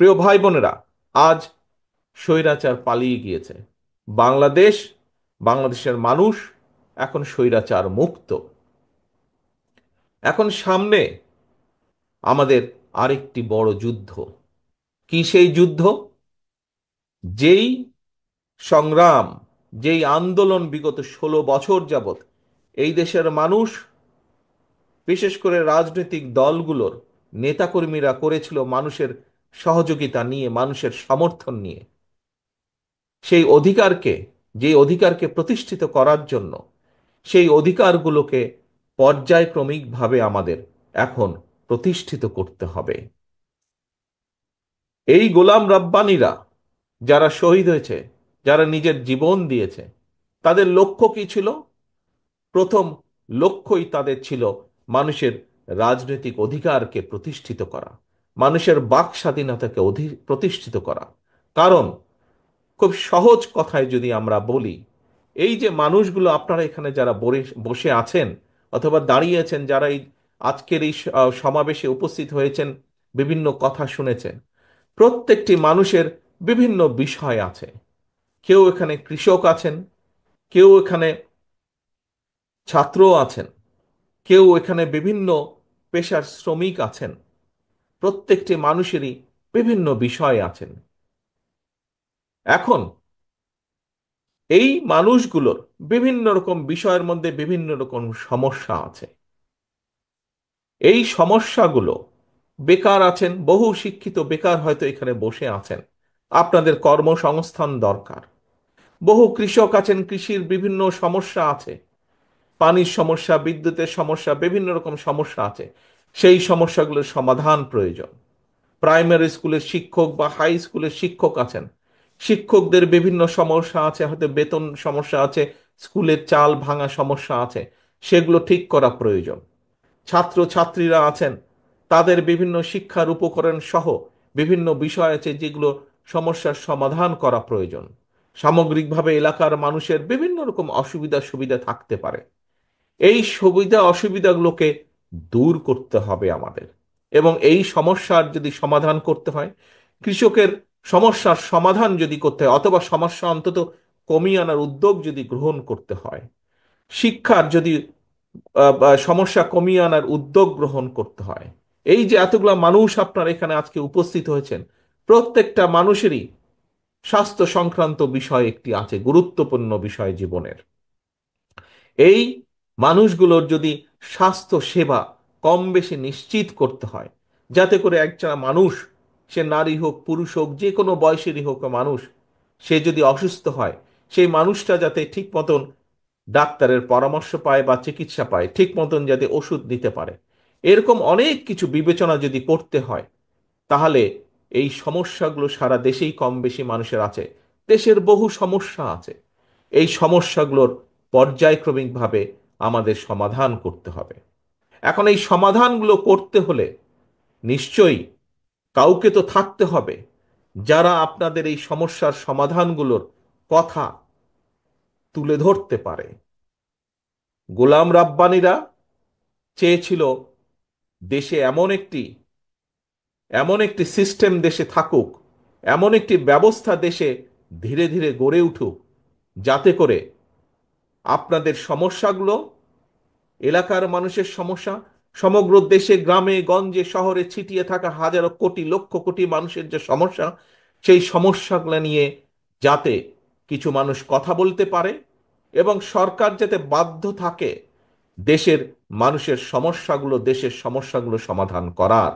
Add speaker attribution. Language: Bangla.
Speaker 1: প্রিয় ভাই বোনেরা, আজ স্বৈরাচার পালিয়ে গিয়েছে। বাংলাদেশ, বাংলাদেশের মানুষ এখন স্বৈরাচার মুক্ত। এখন সামনে আমাদের আরেকটি বড় যুদ্ধ। কি সেই যুদ্ধ? যেই সংগ্রাম, যেই আন্দোলন বিগত 16 বছর যাবত এই দেশের মানুষ, বিশেষ করে রাজনৈতিক দলগুলোর নেতাকর্মীরা করেছিল মানুষের সহযোগিতা নিয়ে, মানুষের সমর্থন নিয়ে, সেই অধিকারকে, যে অধিকারকে প্রতিষ্ঠিত করার জন্য সেই অধিকারগুলোকে পর্যায়ক্রমিকভাবে আমাদের এখন প্রতিষ্ঠিত করতে হবে। এই গোলাম রাব্বানীরা যারা শহীদ হয়েছে, যারা নিজের জীবন দিয়েছে, তাদের লক্ষ্য কি ছিল? প্রথম লক্ষ্যই তাদের ছিল মানুষের রাজনৈতিক অধিকারকে প্রতিষ্ঠিত করা, মানুষের বাক স্বাধীনতাকে প্রতিষ্ঠিত করা। কারণ খুব সহজ কথায় যদি আমরা বলি, এই যে মানুষগুলো আপনারা এখানে যারা বসে আছেন অথবা দাঁড়িয়ে আছেন, যারা এই আজকের এই সমাবেশে উপস্থিত হয়েছেন, বিভিন্ন কথা শুনেছেন, প্রত্যেকটি মানুষের বিভিন্ন বিষয় আছে। কেউ এখানে কৃষক আছেন, কেউ এখানে ছাত্র আছেন, কেউ এখানে বিভিন্ন পেশার শ্রমিক আছেন। প্রত্যেকটি মানুষেরই বিভিন্ন বিষয় আছেন। এখন এই মানুষগুলোর বিভিন্ন রকম বিষয়ের মধ্যে বিভিন্ন রকম সমস্যা আছে। এই সমস্যাগুলো, বেকার আছেন, বহু শিক্ষিত বেকার হয়তো এখানে বসে আছেন, আপনাদের কর্মসংস্থান দরকার। বহু কৃষক আছেন, কৃষির বিভিন্ন সমস্যা আছে, পানির সমস্যা, বিদ্যুতের সমস্যা, বিভিন্ন রকম সমস্যা আছে। সেই সমস্যাগুলোর সমাধান প্রয়োজন। প্রাইমারি স্কুলের শিক্ষক বা হাই স্কুলের শিক্ষক আছেন, শিক্ষকদের বিভিন্ন সমস্যা আছে, হয়তো বেতন সমস্যা আছে, স্কুলের চাল ভাঙা সমস্যা আছে, সেগুলো ঠিক করা প্রয়োজন। ছাত্র ছাত্রীরা আছেন, তাদের বিভিন্ন শিক্ষার উপকরণ সহ বিভিন্ন বিষয় আছে যেগুলো সমস্যার সমাধান করা প্রয়োজন। সামগ্রিকভাবে এলাকার মানুষের বিভিন্ন রকম অসুবিধা সুবিধা থাকতে পারে। এই সুবিধা অসুবিধাগুলোকে দূর করতে হবে আমাদের। এবং এই সমস্যার যদি সমাধান করতে হয়, কৃষকের সমস্যার সমাধান যদি করতে হয়, অথবা সমস্যা অন্তত কমিয়ে আনার উদ্যোগ যদি গ্রহণ করতে হয়, শিক্ষার যদি বা সমস্যা কমিয়ে আনার উদ্যোগ গ্রহণ করতে হয়, এই যে এতগুলা মানুষ আপনার এখানে আজকে উপস্থিত হয়েছেন, প্রত্যেকটা মানুষেরই স্বাস্থ্য সংক্রান্ত বিষয় একটি আছে, গুরুত্বপূর্ণ বিষয় জীবনের। এই মানুষগুলোর যদি স্বাস্থ্য সেবা কম বেশি নিশ্চিত করতে হয়, যাতে করে একটা মানুষ, সে নারী হোক পুরুষ হোক যে কোনো বয়সেরই হোক মানুষ, সে যদি অসুস্থ হয়, সেই মানুষটা যাতে ঠিক মতন ডাক্তারের পরামর্শ পায় বা চিকিৎসা পায়, ঠিক মতন যাতে ওষুধ নিতে পারে, এরকম অনেক কিছু বিবেচনা যদি করতে হয়, তাহলে এই সমস্যাগুলো সারা দেশেই কম বেশি মানুষের আছে। দেশের বহু সমস্যা আছে, এই সমস্যাগুলোর পর্যায়ক্রমিকভাবে আমাদের সমাধান করতে হবে। এখন এই সমাধানগুলো করতে হলে নিশ্চয়ই কাউকে তো থাকতে হবে যারা আপনাদের এই সমস্যার সমাধানগুলোর কথা তুলে ধরতে পারে। গোলাম রাব্বানীরা চেয়েছিল দেশে এমন একটি সিস্টেম দেশে থাকুক, এমন একটি ব্যবস্থা দেশে ধীরে ধীরে গড়ে উঠুক, যাতে করে আপনাদের সমস্যাগুলো, এলাকার মানুষের সমস্যা, সমগ্র দেশে গ্রামে গঞ্জে শহরে ছিটিয়ে থাকা হাজারো কোটি লক্ষ কোটি মানুষের যে সমস্যা, সেই সমস্যাগুলো নিয়ে যাতে কিছু মানুষ কথা বলতে পারে, এবং সরকার যাতে বাধ্য থাকে দেশের মানুষের সমস্যাগুলো, দেশের সমস্যাগুলো সমাধান করার।